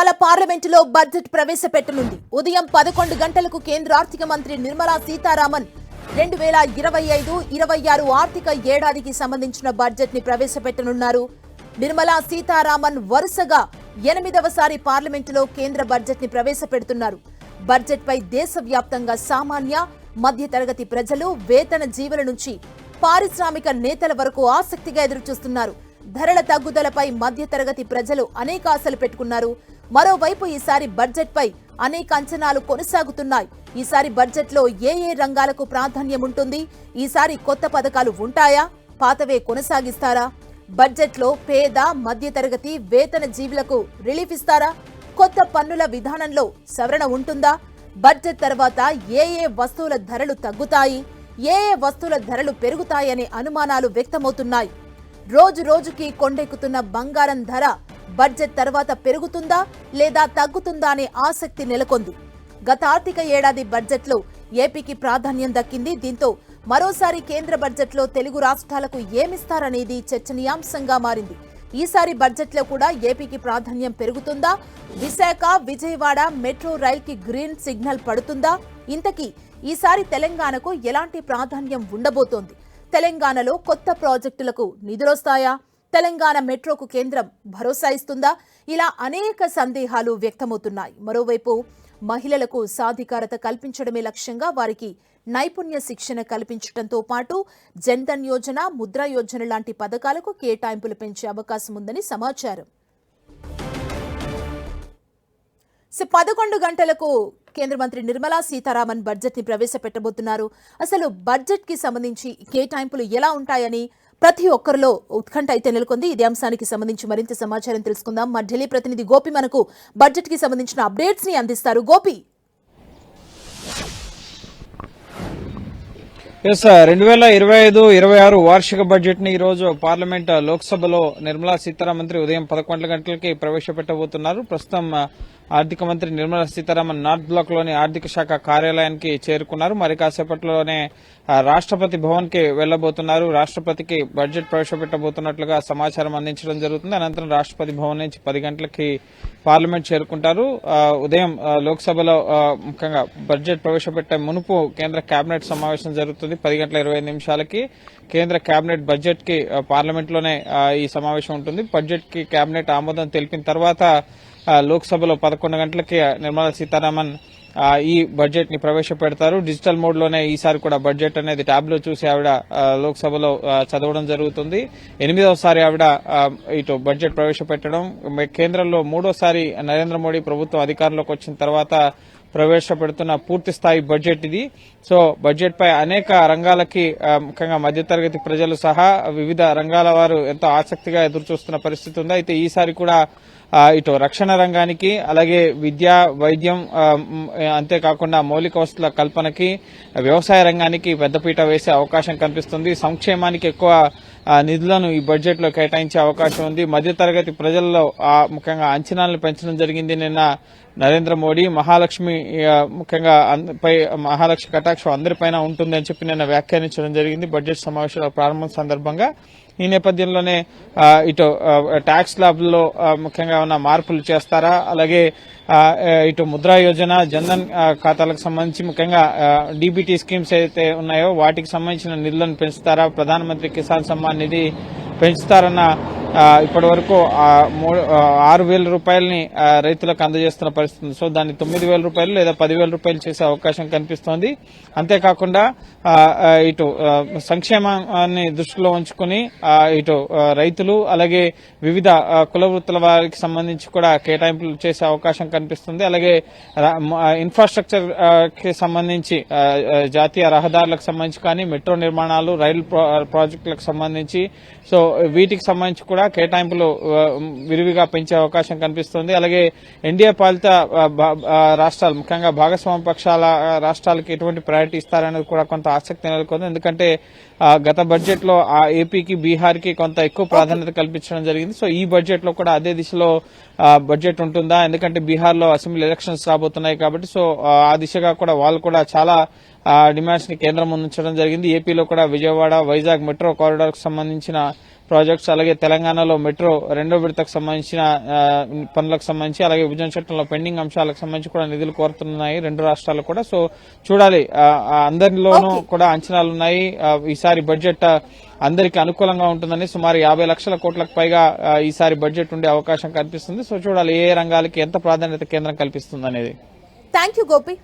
ఇవాళ పార్లమెంటులో బడ్జెట్ ప్రవేశపెట్టనుంది. ఉదయం 11 గంటలకు కేంద్ర ఆర్థిక మంత్రి నిర్మలా సీతారామన్ 2025-26 ఆర్థిక ఏడాదికి సంబంధించిన బడ్జెట్ ని ప్రవేశపెట్టనున్నారు. నిర్మలా సీతారామన్ వరుసగా 8వసారి పార్లమెంటులో కేంద్ర బడ్జెట్ ని ప్రవేశపెడుతున్నారు. బడ్జెట్ పై దేశవ్యాప్తంగా సామాన్య, మధ్యతరగతి ప్రజలు, వేతన జీవుల నుంచి పారిశ్రామిక నేతల వరకు ఆసక్తిగా ఎదురుచూస్తున్నారు. ధరల తగ్గుదలపై మధ్యతరగతి ప్రజలు అనేక ఆశలు పెట్టుకున్నారు. మరోవైపు ఈసారి బడ్జెట్ పై అనేక అంచనాలు కొనసాగుతున్నాయి. ఈసారి బడ్జెట్ లో ఏ రంగాలకు ప్రాధాన్యం ఉంటుంది? ఈసారి కొత్త పథకాలు ఉంటాయా? పాతవే కొనసాగిస్తారా? బడ్జెట్ లో పేద, మధ్యతరగతి, వేతన జీవులకు రిలీఫ్ ఇస్తారా? కొత్త పన్నుల విధానంలో సవరణ ఉంటుందా? బడ్జెట్ తర్వాత ఏ వస్తువుల ధరలు తగ్గుతాయి, ఏ వస్తువుల ధరలు పెరుగుతాయనే అనుమానాలు వ్యక్తమవుతున్నాయి. రోజు రోజుకి కొండెక్కుతున్న బంగారం ధర బడ్జెట్ తర్వాత పెరుగుతుందా లేదా తగ్గుతుందా అనే ఆసక్తి నెలకొంది. గత ఆర్థిక ఏడాది బడ్జెట్ లో ఏపీకి ప్రాధాన్యం దక్కింది. దీంతో మరోసారి కేంద్ర బడ్జెట్ లో తెలుగు రాష్ట్రాలకు ఏమిస్తారనేది చర్చనీయాంశంగా మారింది. ఈసారి బడ్జెట్ లో కూడా ఏపీకి ప్రాధాన్యం పెరుగుతుందా? విశాఖ, విజయవాడ మెట్రో రైల్ కి గ్రీన్ సిగ్నల్ పడుతుందా? ఇంతకీ ఈసారి తెలంగాణకు ఎలాంటి ప్రాధాన్యం ఉండబోతోంది? తెలంగాణలో కొత్త ప్రాజెక్టులకు నిధులొస్తాయా? తెలంగాణ మెట్రోకు కేంద్రం భరోసా ఇస్తుందా? ఇలా అనేక సందేహాలు వ్యక్తమవుతున్నాయి. మరోవైపు మహిళలకు సాధికారత కల్పించడమే లక్ష్యంగా వారికి నైపుణ్య శిక్షణ కల్పించడంతో పాటు జన్ధన్ యోజన, ముద్రా యోజన లాంటి పథకాలకు కేటాయింపులు పెంచే అవకాశం ఉందని సమాచారం. 11 గంటలకు కేంద్ర మంత్రి నిర్మలా సీతారామన్ బడ్జెట్ ని ప్రవేశపెట్టబోతున్నారు. అసలు బడ్జెట్ కి సంబంధించి కేటాయింపులు ఎలా ఉంటాయని ప్రతి ఒక్కరిలో ఉత్కంఠ అయితే నెలకొంది. ఇదే అంశానికి సంబంధించి మరింత సమాచారం తెలుసుకుందాం. మా ఢిల్లీ ప్రతినిధి గోపి మనకు బడ్జెట్ కి సంబంధించిన అప్డేట్స్ ని అందిస్తారు. గోపి, 2025-26 వార్షిక బడ్జెట్ ని ఈ రోజు పార్లమెంట్ లోక్సభలో నిర్మలా సీతారామన్ ఉదయం 11 గంటలకి ప్రవేశపెట్టబోతున్నారు. ప్రస్తుతం ఆర్థిక మంత్రి నిర్మలా సీతారామన్ నార్త్ బ్లాక్ లోని ఆర్థిక శాఖ కార్యాలయానికి చేరుకున్నారు. మరి కాసేపట్లోనే రాష్ట్రపతి భవన్ కి వెళ్లబోతున్నారు. రాష్ట్రపతికి బడ్జెట్ ప్రవేశపెట్టబోతున్నట్లుగా సమాచారం అందించడం జరుగుతుంది. అనంతరం రాష్ట్రపతి భవన్ నుంచి 10 గంటలకి పార్లమెంట్ చేరుకుంటారు. ఉదయం లోక్సభలో ముఖ్యంగా బడ్జెట్ ప్రవేశపెట్టే మునుపు కేంద్ర కేబినెట్ సమావేశం జరుగుతుంది. 10:25 కేంద్ర కేబినెట్ బడ్జెట్ కి పార్లమెంట్ లోనే ఈ సమావేశం ఉంటుంది. బడ్జెట్ కి కేబినెట్ ఆమోదం తెలిపిన తర్వాత లోక్సభలో 11 గంటలకి నిర్మలా సీతారామన్ ఈ బడ్జెట్ ని ప్రవేశపెడతారు. డిజిటల్ మోడ్ లోనే ఈసారి కూడా బడ్జెట్ అనేది ట్యాబ్ లో చూసి ఆవిడ లోక్సభలో చదవడం జరుగుతుంది. 8వసారి ఆవిడ ఇటు బడ్జెట్ ప్రవేశపెట్టడం. కేంద్రంలో 3వసారి నరేంద్ర మోడీ ప్రభుత్వం అధికారంలోకి వచ్చిన తర్వాత ప్రవేశపెడుతున్న పూర్తి స్థాయి బడ్జెట్ ఇది. సో బడ్జెట్ పై అనేక రంగాలకి ముఖ్యంగా మధ్యతరగతి ప్రజలు సహా వివిధ రంగాల వారు ఎంతో ఆసక్తిగా ఎదురుచూస్తున్న పరిస్థితి ఉంది. అయితే ఈసారి కూడా ఇటు రక్షణ రంగానికి, అలాగే విద్య, వైద్యం, అంతేకాకుండా మౌలిక వసతుల కల్పనకి, వ్యవసాయ రంగానికి పెద్దపీట వేసే అవకాశం కనిపిస్తుంది. సంక్షేమానికి ఎక్కువ నిధులను ఈ బడ్జెట్ లో కేటాయించే అవకాశం ఉంది. మధ్యతరగతి ప్రజల్లో ముఖ్యంగా అంచనాలను పెంచడం జరిగింది. నిన్న నరేంద్ర మోడీ మహాలక్ష్మి ముఖ్యంగా మహాలక్ష్మి కటాక్షం అందరిపైన ఉంటుంది అని చెప్పి నిన్న వ్యాఖ్యానించడం జరిగింది బడ్జెట్ సమావేశాల ప్రారంభం సందర్భంగా. ఈ నేపథ్యంలోనే ఇటు ట్యాక్స్ స్లాబ్లలో ముఖ్యంగా ఉన్న మార్పులు చేస్తారా, అలాగే ఇటు ముద్రా యోజన, జన్ధన్ ఖాతాలకు సంబంధించి ముఖ్యంగా డీబీటీ స్కీమ్స్ అయితే ఉన్నాయో వాటికి సంబంధించిన నిధులను పెంచుతారా, ప్రధానమంత్రి కిసాన్ సమ్మాన్ నిధి పెంచుతారన్న ఇప్పటి వరకు 6,000 రూపాయలని రైతులకు అందజేస్తున్న పరిస్థితి. సో దాన్ని 9,000 రూపాయలు లేదా 10,000 రూపాయలు చేసే అవకాశం కనిపిస్తోంది. అంతేకాకుండా ఇటు సంక్షేమాన్ని దృష్టిలో ఉంచుకుని ఇటు రైతులు, అలాగే వివిధ కుల వృత్తుల వారికి సంబంధించి కూడా కేటాయింపులు చేసే అవకాశం కనిపిస్తుంది. అలాగే ఇన్ఫ్రాస్ట్రక్చర్ కి సంబంధించి జాతీయ రహదారులకు సంబంధించి కానీ, మెట్రో నిర్మాణాలు, రైలు ప్రాజెక్టులకు సంబంధించి సో వీటికి సంబంధించి కూడా కేటాయింపులు విరివిగా పెంచే అవకాశం కనిపిస్తుంది. అలాగే ఎన్డీఏ పాలిత రాష్ట్రాలు, ముఖ్యంగా భాగస్వామ్య పక్షాల రాష్ట్రాలకు ఎటువంటి ప్రయారిటీ ఇస్తారనేది కూడా కొంత ఆసక్తి నెలకొంది. ఎందుకంటే గత బడ్జెట్ లో ఏపీకి, బీహార్కి కొంత ఎక్కువ ప్రాధాన్యత కల్పించడం జరిగింది. సో ఈ బడ్జెట్ లో కూడా అదే దిశలో బడ్జెట్ ఉంటుందా? ఎందుకంటే బీహార్ లో అసెంబ్లీ ఎలక్షన్స్ రాబోతున్నాయి కాబట్టి సో ఆ దిశగా కూడా వాళ్ళు కూడా చాలా డిమాండ్స్ ని కేంద్రం ముందుంచడం జరిగింది. ఏపీలో కూడా విజయవాడ వైజాగ్ మెట్రో కారిడార్ కు సంబంధించిన ప్రాజెక్ట్స్, అలాగే తెలంగాణలో మెట్రో రెండో విడతకు సంబంధించిన పనులకు సంబంధించి, అలాగే విభజన చట్టంలో పెండింగ్ అంశాలకు సంబంధించి కూడా నిధులు కోరుతున్నాయి రెండు రాష్ట్రాలు కూడా. సో చూడాలి, అందరిలోనూ కూడా అంచనాలున్నాయి. ఈసారి బడ్జెట్ అందరికీ అనుకూలంగా ఉంటుందని, సుమారు 50 లక్షల కోట్లకు పైగా ఈసారి బడ్జెట్ ఉండే అవకాశం కనిపిస్తుంది. సో చూడాలి ఏ రంగాలకి ఎంత ప్రాధాన్యత కేంద్రం కల్పిస్తుంది అనేది. Thank you Gopi.